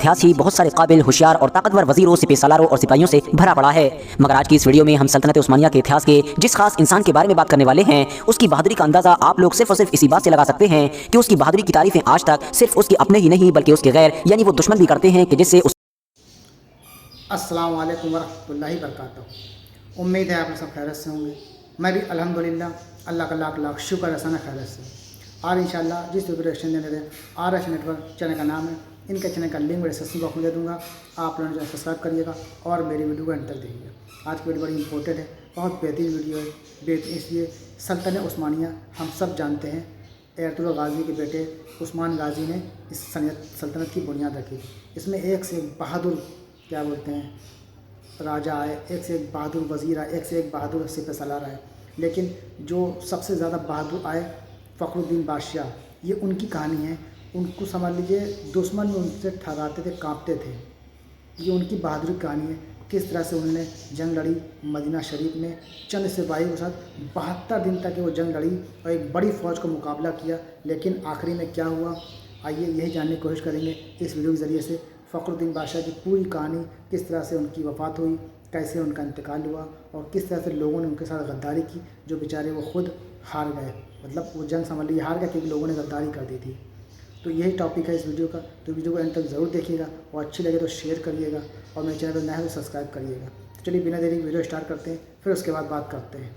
इतिहास ही बहुत सारे काबिल, होशियार और ताकतवर वजीरों, सिपह सालारों और सिपाहियों से भरा पड़ा है। मगर आज की इस वीडियो में हम सल्तनत उस्मानिया के इतिहास के जिस खास इंसान के बारे में बात करने वाले हैं, उसकी बहादुरी का अंदाजा आप लोग सिर्फ और सिर्फ इसी बात से लगा सकते हैं कि उसकी बहादुरी की तारीफें आज तक सिर्फ उसके अपने ही नहीं बल्कि उसके गैर यानी वो दुश्मन भी करते हैं कि जिससे अस्सलाम वालेकुम वरहमतुल्लाहि वबरकातुहू। उम्मीद है आप सब खैरियत से होंगे। मैं भी अल्हम्दुलिल्लाह अल्लाह का लाख लाख शुक्र है खैरियत से। और इंशाल्लाह जिस वीडियो दे रहे RH नेटवर्क चैनल का नाम है, इनके चैनल का लिंक डिस्क्रिप्शन बॉक्स में दे दूँगा। आप लोग चैनल सब्सक्राइब करिएगा और मेरी वीडियो को एंड तक देखिएगा। आज की वीडियो बड़ी इंपॉर्टेंट है, बहुत बेहतरीन वीडियो है। इसलिए सल्तनत उस्मानिया हम सब जानते हैं, एयरतुल गाजी के बेटे उस्मान गाजी ने इस सल्तनत की बुनियाद रखी। इसमें एक से एक बहादुर क्या बोलते हैं राजा आए, एक से एक बहादुर वज़ीर आए, एक से एक बहादुर सिपह सालार आए। लेकिन जो सबसे ज़्यादा बहादुर आए फ़खरुद्दीन बादशाह, ये उनकी कहानी है। उनको समझ लीजिए दुश्मन में उनसे ठहराते थे, कांपते थे। ये उनकी बहादुरी की कहानी है, किस तरह से उन्होंने जंग लड़ी मदीना शरीफ में चंद सिपाहियों के साथ। 72 दिन तक वो जंग लड़ी और एक बड़ी फ़ौज का मुकाबला किया। लेकिन आखिरी में क्या हुआ, आइए यही जानने की कोशिश करेंगे इस वीडियो के ज़रिए से। फ़खरुद्दीन बादशाह की पूरी कहानी, किस तरह से उनकी वफ़ात हुई, कैसे उनका इंतकाल हुआ और किस तरह से लोगों ने उनके साथ गद्दारी की, जो बेचारे वो खुद हार गए। मतलब वो जंग समझ लीजिए हार गए क्योंकि लोगों ने गद्दारी कर दी थी। तो यही टॉपिक है इस वीडियो का, तो वीडियो को एंड तक ज़रूर देखिएगा और अच्छी लगे तो शेयर करिएगा और मेरे चैनल पर नया है तो सब्सक्राइब करिएगा। तो चलिए बिना देरी वीडियो स्टार्ट करते हैं, फिर उसके बाद बात करते हैं।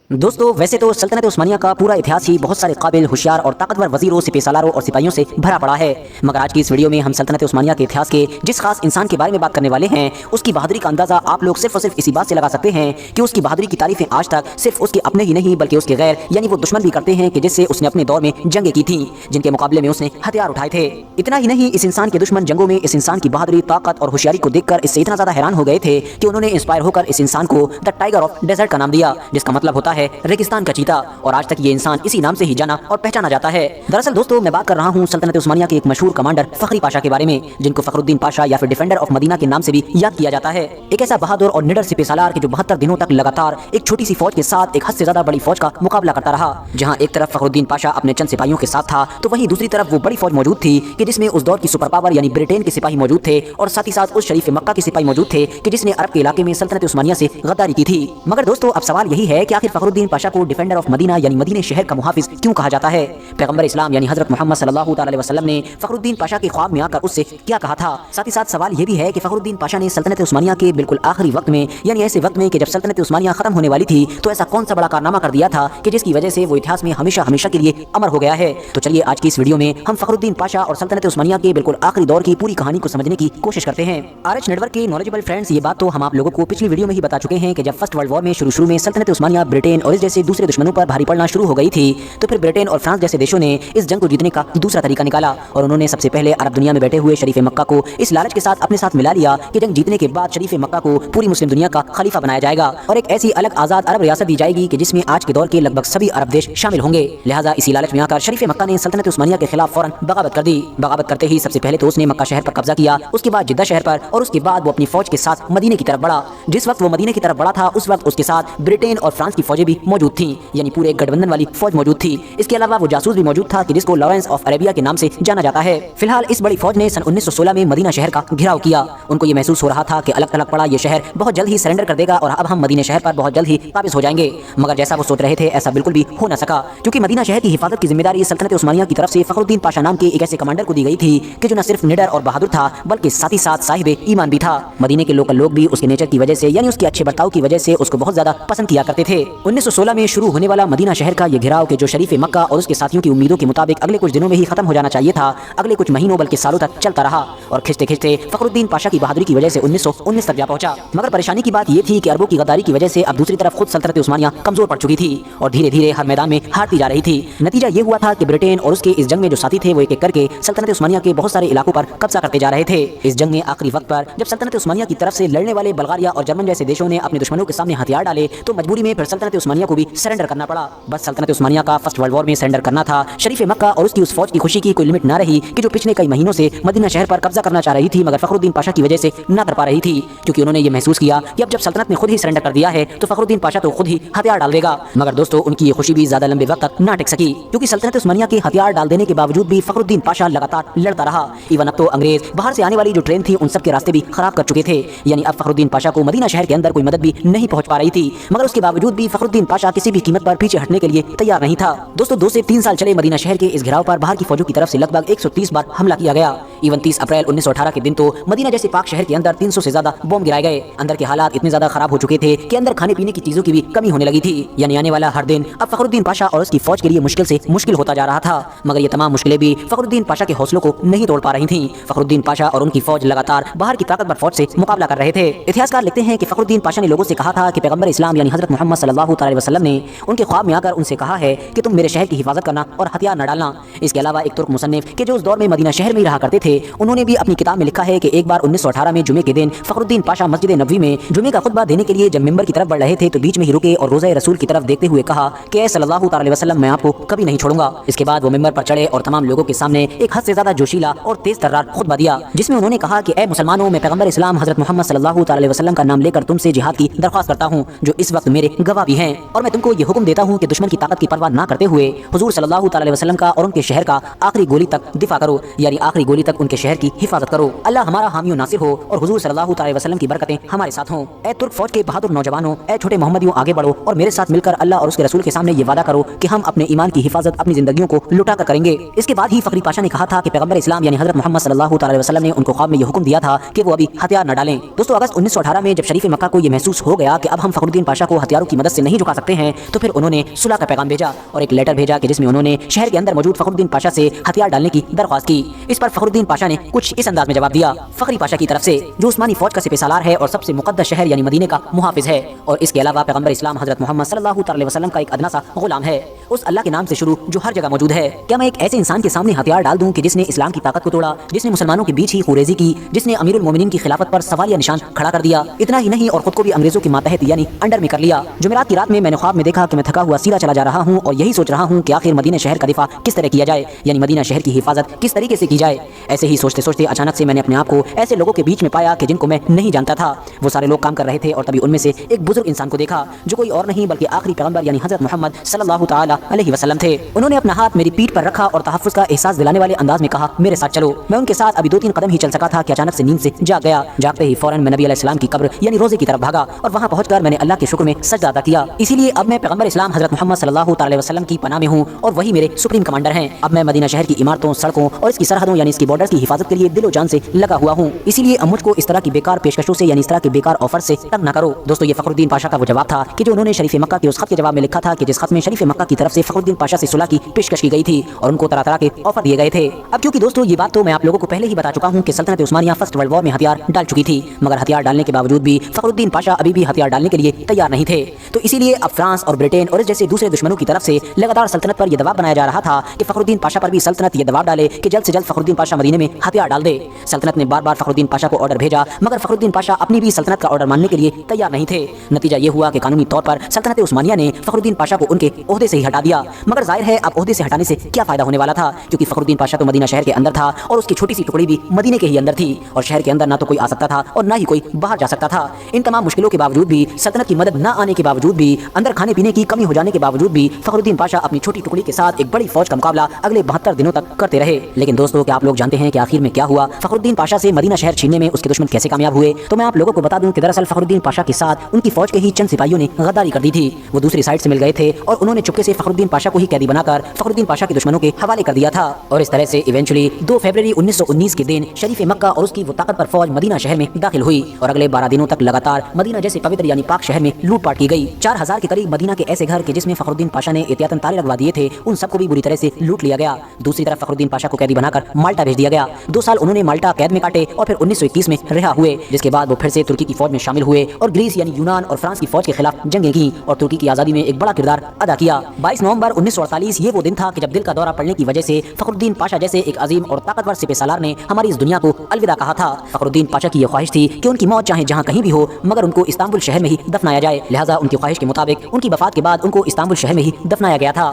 दोस्तों वैसे तो सल्तनत उस्मानिया का पूरा इतिहास ही बहुत सारे काबिल, होशियार और ताकतवर वजीरों, सिपह सालारों और सिपाहियों से भरा पड़ा है। मगर आज की इस वीडियो में हम सल्तनत उस्मानिया के इतिहास के जिस खास इंसान के बारे में बात करने वाले हैं, उसकी बहादुरी का अंदाजा आप लोग सिर्फ और सिर्फ इसी बात से लगा सकते हैं कि उसकी बहादुरी की तारीफें आज तक सिर्फ उसके अपने ही नहीं बल्कि उसके गैर यानी वो दुश्मन भी करते हैं कि जिससे उसने अपने दौर में जंगें की थी, जिनके मुकाबले में उसने हथियार उठाए थे। इतना ही नहीं, इस इंसान के दुश्मन जंगों में इस इंसान की बहादुरी, ताकत और होशियारी को देखकर इससे इतना ज्यादा हैरान हो गए थे कि उन्होंने इंस्पायर होकर इस इंसान को द टाइगर ऑफ डेजर्ट का नाम दिया, जिसका मतलब होता है रेगिस्तान का चीता। और आज तक ये इंसान इसी नाम से ही जाना और पहचाना जाता है। दरअसल दोस्तों मैं बात कर रहा हूँ सल्तनत उस्मानिया के एक मशहूर कमांडर फखरी पाशा के बारे में, जिनको फखरुद्दीन पाशा या फिर डिफेंडर ऑफ मदीना के नाम से भी याद किया जाता है। एक ऐसा बहादुर और निडर सिपह सालार के जो 72 दिनों तक लगातार एक छोटी सी फौज के साथ एक हद से ज्यादा बड़ी फौज का मुकाबला करता रहा। जहाँ एक तरफ फखरुद्दीन पाशा अपने चंद सिपाहियों के साथ था, तो वहीं दूसरी तरफ वो बड़ी फौज मौजूद थी कि जिसमें उस दौर की सुपर पावर यानी ब्रिटेन के सिपाही मौजूद थे और साथ ही साथ उस शरीफ मक्का के सिपाही मौजूद थे कि जिसने अरब के इलाके में सल्तनत उस्मानिया से गद्दारी की थी। मगर दोस्तों अब सवाल यही है कि आखिर फखरुद्दीन पाशा को डिफेंडर ऑफ मदीना यानी मदीने शहर का मुहाफिज क्यों कहा जाता है। पैगंबर इस्लाम यानी हजरत मोहम्मद सल्लल्लाहु अलैहि वसल्लम ने फखरुद्दीन पाशा के ख्वाब में आकर उससे क्या कहा था। साथ ही साथ सवाल यह भी है कि फखरुद्दीन पाशा ने सल्तनत उस्मानिया के बिल्कुल आखिरी वक्त में यानी ऐसे वक्त में कि जब सल्तनत उस्मानिया खत्म होने वाली थी, तो ऐसा कौन सा बड़ा कारनामा कर दिया था कि जिसकी वजह से वो इतिहास में हमेशा हमेशा के लिए अमर हो गया है। तो चलिए आज की इस वीडियो में हम फखरुद्दीन पाशा और सल्तनत उस्मानिया के बिल्कुल आखिरी दौर की पूरी कहानी को समझने की कोशिश करते हैं। RH नेटवर्क के नॉलेजेबल फ्रेंड्स, ये बात तो हम आप लोगों को पिछली वीडियो में ही बता चुके हैं कि जब फर्स्ट वर्ल्ड वॉर में शुरू में सल्तनत उस्मानिया ब्रिटेन और इस जैसे दूसरे दुश्मनों पर भारी पड़ना शुरू हो गई थी, तो फिर ब्रिटेन और फ्रांस जैसे देशों ने इस जंग को जीतने का दूसरा तरीका निकाला और उन्होंने सबसे पहले अरब दुनिया में बैठे हुए शरीफ मक्का को इस लालच के साथ अपने साथ मिला लिया कि जंग जीतने के बाद शरीफ मक्का को पूरी मुस्लिम दुनिया का खलीफा बनाया जाएगा और एक ऐसी अलग आजाद अरब रियासत दी जाएगी कि जिसमें आज के दौर के लगभग सभी अरब देश शामिल होंगे। लिहाजा इसी लालच में आकर शरीफ मक्का ने सल्तनत उस्मानिया के खिलाफ फौरन बगावत कर दी। बगावत करते ही सबसे पहले तो उसने मक्का शहर पर कब्जा किया, उसके बाद जिद्दा शहर पर और उसके बाद वो अपनी फौज के साथ मदीने की तरफ बढ़ा। जिस वक्त वो मदीने की तरफ बढ़ा था उस वक्त उसके साथ ब्रिटेन और फ्रांस की फौजें भी मौजूद थी, यानी पूरे गठबंधन वाली फौज मौजूद थी। इसके अलावा वो जासूस भी मौजूद था कि जिसको लॉरेंस ऑफ अरेबिया के नाम से जाना जाता है। फिलहाल इस बड़ी फौज ने सन 1916 में मदीना शहर का घेराव किया। उनको ये महसूस हो रहा था कि अलग थलग पड़ा ये शहर बहुत जल्द ही सरेंडर कर देगा और अब हम मदीना शहर पर बहुत जल्द ही काबिज हो जाएंगे। मगर जैसा वो सोच रहे थे ऐसा बिल्कुल भी हो न सका, क्योंकि मदीना शहर की हिफाजत की जिम्मेदारी सल्तनत उस्मानिया की तरफ से फखरुद्दीन पाशा नाम के एक ऐसे कमांडर को दी गई थी कि जो न सिर्फ निडर और बहादुर था बल्कि साथ ही साथ साहिब ईमान भी था। मदीने के लोकल लोग भी उसके नेचर की वजह से यानी उसके अच्छे बर्ताव की वजह से उसको बहुत ज्यादा पसंद किया करते थे। 1916 में शुरू होने वाला मदीना शहर का ये घेराव के जो शरीफ मक्का और उसके साथियों की उम्मीदों के मुताबिक अगले कुछ दिनों में ही खत्म हो जाना चाहिए था, अगले कुछ महीनों बल्कि सालों तक चलता रहा और खिंचते खिंचते फखरुद्दीन पाशा की बहादुरी की वजह से 1919 तक जा पहुंचा। मगर परेशानी की बात यह थी कि अरबों की गद्दारी की वजह से अब दूसरी तरफ खुद सल्तनत उस्मानिया कमजोर पड़ चुकी थी और धीरे धीरे हर मैदान में हारती जा रही थी। नतीजा ये हुआ था कि ब्रिटेन और उसके इस जंग में जो साथी थे वो एक एक करके सल्तनत उस्मानिया के बहुत सारे इलाकों पर कब्जा करते जा रहे थे। इस जंग में आखिरी वक्त पर जब सल्तनत उस्मानिया की तरफ से लड़ने वाले बल्गारिया और जर्मन जैसे देशों ने अपने दुश्मनों के सामने हथियार डाले, तो मजबूरी में फिर सल्तनत उस्मानिया को भी सरेंडर करना पड़ा। बस सल्तनत उस्मानिया का फर्स्ट वर्ल्ड वॉर में सरेंडर करना था। शरीफ मक्का और उसकी उस फौज की खुशी की कोई लिमिट ना रही कि जो पिछले कई महीनों से मदीना शहर पर कब्जा करना चाह रही थी, मगर फखरुद्दीन पाशा की वजह से ना कर पा रही थी, क्योंकि उन्होंने ये महसूस किया कि अब जब सल्तनत ने खुद ही सरेंडर कर दिया है तो फखरुद्दीन पाशा तो खुद ही हथियार डाल देगा। मगर दोस्तों, उनकी ये खुशी भी ज्यादा लंबे वक्त तक ना टिक सकी, क्योंकि सल्तनत उस्मानिया के हथियार डाल देने के बावजूद भी फखरुद्दीन पाशा लगातार लड़ता रहा। इवन अब तो अंग्रेज बाहर से आने वाली जो ट्रेन थी उन सब के रास्ते भी खराब कर चुके थे, यानी अब फखरुद्दीन पाशा को मदीना शहर के अंदर कोई मदद भी नहीं पहुंच पा रही थी। मगर उसके बावजूद भी फखरुद्दीन पाशा किसी भी कीमत पर पीछे हटने के लिए तैयार नहीं था। दोस्तों, 2 से 3 साल चले मदीना शहर के इस घेराव पर बाहर की फौजों की तरफ से लगभग 130 बार हमला किया गया। इवन 30 अप्रैल 1918 के दिन तो मदीना जैसे पाक शहर के अंदर 300 से ज्यादा बम गिराए गए। अंदर के हालात इतने ज्यादा खराब हो चुके थे कि अंदर खाने पीने की चीजों की भी कमी होने लगी थी, यानी आने वाला हर दिन अब फखरुद्दीन पाशा और उसकी फौज के लिए मुश्किल से मुश्किल होता जा रहा था। मगर ये तमाम मुश्किलें भी फखरुद्दीन पाशा के हौसलों को नहीं तोड़ पा रही थीं। फखरुद्दीन पाशा और उनकी फौज लगातार बाहर की ताकतवर फौज से मुकाबला कर रहे थे। इतिहासकार लिखते हैं कि फखरुद्दीन पाशा ने लोगों से कहा था कि पैगंबर इस्लाम यानी हजरत मोहम्मद सल्लल्लाहु अलैहि वसल्लम ने उनके ख्वाब में आकर उनसे कहा है कि तुम मेरे शहर की हिफाजत करना और हथियार न डालना। इसके अलावा एक तुर्क मुसन्निफ के जो उस दौर में मदीना शहर में ही रहा करते थे, उन्होंने भी अपनी किताब में लिखा है कि एक बार 1918 में जुमे के दिन फखरुद्दीन पाशा मस्जिद नबवी में जुमे का खुतबा देने के लिए जब मिंबर की तरफ बढ़ रहे थे तो बीच में ही रुके और रोज़ा रसूल की तरफ देखते हुए कहा कि ऐ सल्लल्लाहु अलैहि वसल्लम, मैं आपको कभी नहीं छोड़ूंगा। इसके बाद वो मिंबर पर चढ़े और तमाम लोगों के सामने एक हद से ज्यादा जोशीला और तेज तर्रार खुतबा दिया, जिसमें उन्होंने कहा कि ऐ मुसलमानों, मैं पैगंबर इस्लाम हजरत मोहम्मद सल्लल्लाहु अलैहि वसल्लम का नाम लेकर तुमसे जिहाद की दरख्वास्त करता हूँ, जो इस वक्त मेरे गवाह भी हैं, और मैं तुमको ये हुक्म देता हूँ कि दुश्मन की ताकत की परवाह ना करते हुए हुजूर सल्लल्लाहु अलैहि वसल्लम का और उनके शहर का आखिरी गोली तक दिफा करो, यानी आखिरी गोली तक उनके शहर की हिफाजत करो। अल्लाह हमारा हामी नासिर हो और हुजूर सल्लल्लाहु अलैहि वसल्लम की बरकतें हमारे साथ हों। ऐ तुर्क फौज के बहादुर नौजवानों, ऐ छोटे मोहम्मदियों, आगे बढ़ो और मेरे साथ मिलकर अल्लाह और उसके रसूल के सामने ये वादा करो कि हम अपने ईमान की हिफाजत अपनी जिंदगियों को लुटा कर करेंगे। इसके बाद ही फखरी पाशा ने कहा था कि पैगंबर इस्लाम यानी हजरत मोहम्मद सल्लल्लाहु अलैहि वसल्लम ने उनको ख्वाब में ये हुक्म दिया था कि वो अभी हथियार न डालें। दोस्तों, अगस्त 1918 में जब शरीफ मक्का को ये महसूस हो गया कि अब हम फखरुद्दीन पाशा को हथियारों की मदद से नहीं झुका सकते हैं, तो फिर उन्होंने सुलह का पैगाम भेजा और एक लेटर भेजा कि जिसमें उन्होंने शहर के अंदर मौजूद फखरुद्दीन पाशा से हथियार डालने की दरख्वास्त की। इस पर फखरुद्दीन पाशा ने कुछ इस अंदाज में जवाब दिया, फखरी पाशा की तरफ से, जो उस्मानी फौज का सिपहसालार है और सबसे मुकद्दस शहर यानी मदीने का मुहाफिज है, और इसके अलावा पैगंबर इस्लाम हजरत मोहम्मद सल्लल्लाहु अलैहि वसल्लम का एक अदना सा गुलाम है, उस अल्लाह के नाम से शुरू जो हर जगह मौजूद है। क्या मैं एक ऐसे इंसान के सामने हथियार डाल दूं कि जिसने इस्लाम की ताकत को तोड़ा, जिसने मुसलमानों के बीच ही खुरेजी की, जिसने अमीरुल मोमिनीन की खिलाफत पर सवालिया निशान खड़ा कर दिया। इतना ही नहीं और खुद को भी अंग्रेजों के मातहत यानी अंडर में कर लिया। जुमेरात की रात में मैंने ख्वाब में देखा कि मैं थका हुआ सीधा चला जा रहा हूँ और यही सोच रहा हूँ कि आखिर मदीना शहर का दिफा किस तरह किया जाए, यानी मदीना शहर की हिफाजत किस तरीके से की जाए। ऐसे ही सोचते सोचते अचानक से मैंने अपने आप को ऐसे लोगों के बीच में पाया कि जिनको मैं नहीं जानता था। वो सारे लोग काम कर रहे थे और तभी उनमें से एक बुजुर्ग इंसान को देखा जो कोई और नहीं बल्कि आखिरी पैगंबर यानी हजरत मोहम्मद सल्लल्लाहु ताला अलैहि वसल्लम थे। उन्होंने अपना हाथ मेरी पीठ पर रखा और तहफ्फुज़ का एहसास दिलाने वाले अंदाज में कहा, मेरे साथ चलो। मैं उनके साथ अभी 2-3 कदम ही चल सका था कि अचानक से नींद से जाग गया। जागते ही फौरन मैं नबी अलैहिस्सलाम की कब्र यानी रोजे की तरफ भागा और वहां पहुंचकर मैंने अल्लाह के शुक्र में सजदा अदा किया। इसीलिए अब मैं पैगंबर इस्लाम हजरत मोहम्मद सल्लल्लाहु अलैहि वसल्लम की पनाह में हूं और वही मेरे सुप्रीम कमांडर हैं। अब मैं मदीना शहर की इमारतों, सड़कों और इसकी सरहदों यानी इसकी बॉर्डर्स की हिफाजत के लिए दिलो जान से लगा हुआ हूं। इसीलिए अब मुझको इस तरह की बेकार पेशकशों से यानी इस तरह के बेकार ऑफर से तंग न करो। दोस्तों, ये फखरुद्दीन पाशा का वो जवाब था कि जो उन्होंने शरीफ मक्का के उस खत के जवाब में लिखा था कि जिस खत में शरीफ मक्का की तरफ से फखरुद्दीन पाशा से सुलह की पेशकश की गई थी और उनको तरह तरह के ऑफर दिए गए थे। अब क्योंकि दोस्तों ये बात तो मैं आप लोगों को पहले ही बता चुका हूं कि सल्तनत उस्मानिया फर्स्ट वर्ल्ड वॉर में हथियार डाल चुकी थी, मगर हथियार डालने के बावजूद भी फखरुद्दीन पाशा अभी भी हथियार डालने के लिए तैयार नहीं थे। तो इसीलिए अब फ्रांस और ब्रिटेन और इस जैसे दूसरे दुश्मनों की तरफ से लगातार सल्तनत पर यह दबाव बनाया जा रहा था कि फखरुद्दीन पाशा पर भी सल्तनत ये दबाव डाले कि जल्द से जल्द फखरुद्दीन पाशा मदीने में हथियार डाल दे। सल्तनत ने बार बार फखरुद्दीन पाशा को ऑर्डर भेजा, मगर फखरुद्दीन पाशा अपनी भी सल्तनत का ऑर्डर मानने के लिए तैयार नहीं थे। नतीजा ये हुआ कि कानूनी तौर पर सल्तनत उस्मानिया ने फखरुद्दीन पाशा को उनके ओहदे से ही हटा दिया। मगर जाहिर है अब ओहदे से हटाने से क्या फायदा होने वाला था, क्योंकि फखरुद्दीन पाशा तो मदीना शहर के अंदर था और उसकी छोटी सी टुकड़ी भी मदीने के ही अंदर थी और शहर के अंदर ना तो कोई आ सकता था और ना ही कोई बाहर जा सकता था। इन तमाम मुश्किलों के बावजूद भी, सल्तनत की मदद न आने के बावजूद भी, अंदर खाने पीने की कमी हो जाने के बावजूद भी फखरुद्दीन पाशा अपनी छोटी टुकड़ी के साथ एक बड़ी फौज का मुकाबला अगले 72 दिनों तक करते रहे। लेकिन दोस्तों, क्या आप लोग जानते हैं कि आखिर में क्या हुआ? फखरुद्दीन पाशा से मदीना शहर छीनने में उसके दुश्मन कैसे कामयाब हुए? तो मैं आप लोगों को बता दूं कि दरअसल फखरुद्दीन पाशा के साथ उनकी फौज के ही चंद सिपाहियों ने गद्दारी कर दी थी। वो दूसरी साइड से मिल गए थे और उन्होंने चुपके से फखरुद्दीन पाशा को ही कैदी बनाकर फखरुद्दीन पाशा के दुश्मनों के हवाले कर दिया था। और इस तरह से इवेंचुअली 2 फरवरी 1919 के दिन शरीफ मक्का और उसकी वो ताकतवर फौज मदीना शहर में दाखिल हुई और अगले 12 दिनों तक लगातार मदीना जैसे पवित्र यानी पाक शहर में लूटपाट की गई। 4000 के करीब मदीना के ऐसे घर के जिसमें फखरुद्दीन पाशा ने एहतियातन ताले लगवा दिए थे, उन सबको भी बुरी तरह से लूट लिया गया। दूसरी तरफ फखरुद्दीन पाशा को कैदी बनाकर माल्टा भेज दिया गया। 2 साल उन्होंने माल्टा मेल्टा कैद में काटे और फिर 1921 में रिहा हुए, जिसके बाद वो फिर से तुर्की की फौज में शामिल हुए और ग्रीस यानी यूनान और फ्रांस की फौज के खिलाफ जंगें की और तुर्की की आज़ादी में एक बड़ा किरदार अदा किया। 22 नवंबर 1948 ये वो दिन था कि जब दिल का दौरा पड़ने की वजह से फखरुद्दीन पाशा जैसे एक अजीम और ताकतवर सिपहसालार ने हमारी इस दुनिया को अलविदा कहा था। फखरुद्दीन पाशा की यह ख्वाहिश थी कि उनकी मौत चाहे जहाँ कहीं भी हो मगर उनको इस्तांबुल शहर में ही दफनाया जाए, लिहाजा उनकी ख्वाहिश के मुताबिक उनकी वफात के बाद उनको इस्तांबुल शहर में ही दफनाया गया था।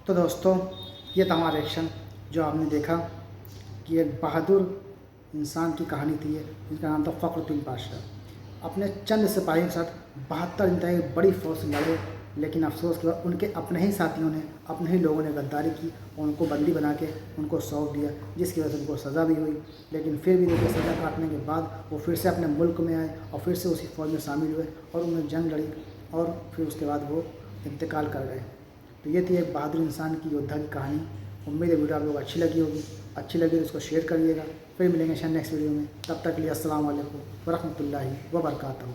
तो दोस्तों ये था हमारा रिएक्शन जो आपने देखा कि एक बहादुर इंसान की कहानी थी जिनका नाम था फखरुद्दीन पाशा। अपने चंद सिपाहियों के साथ 72 दिन तक एक बड़ी फौज से लड़े, लेकिन अफसोस के बाद उनके अपने ही साथियों ने, अपने ही लोगों ने गद्दारी की और उनको बंदी बना के उनको सौंप दिया, जिसकी वजह से उनको सज़ा भी हुई। लेकिन फिर भी देखिए सज़ा काटने के बाद वो फिर से अपने मुल्क में आए और फिर से उसी फौज में शामिल हुए और उन्होंने जंग लड़ी और फिर उसके बाद वो इंतकाल कर गए। तो ये थी एक बहादुर इंसान की, योद्धा की कहानी। उम्मीद है वीडियो आप लोगों को अच्छी लगी होगी। अच्छी लगी तो इसको शेयर करिएगा। फिर मिलेंगे नेक्स्ट वीडियो में, तब तक के लिए अस्सलाम वालेकुम व रहमतुल्लाहि व बरकातहू।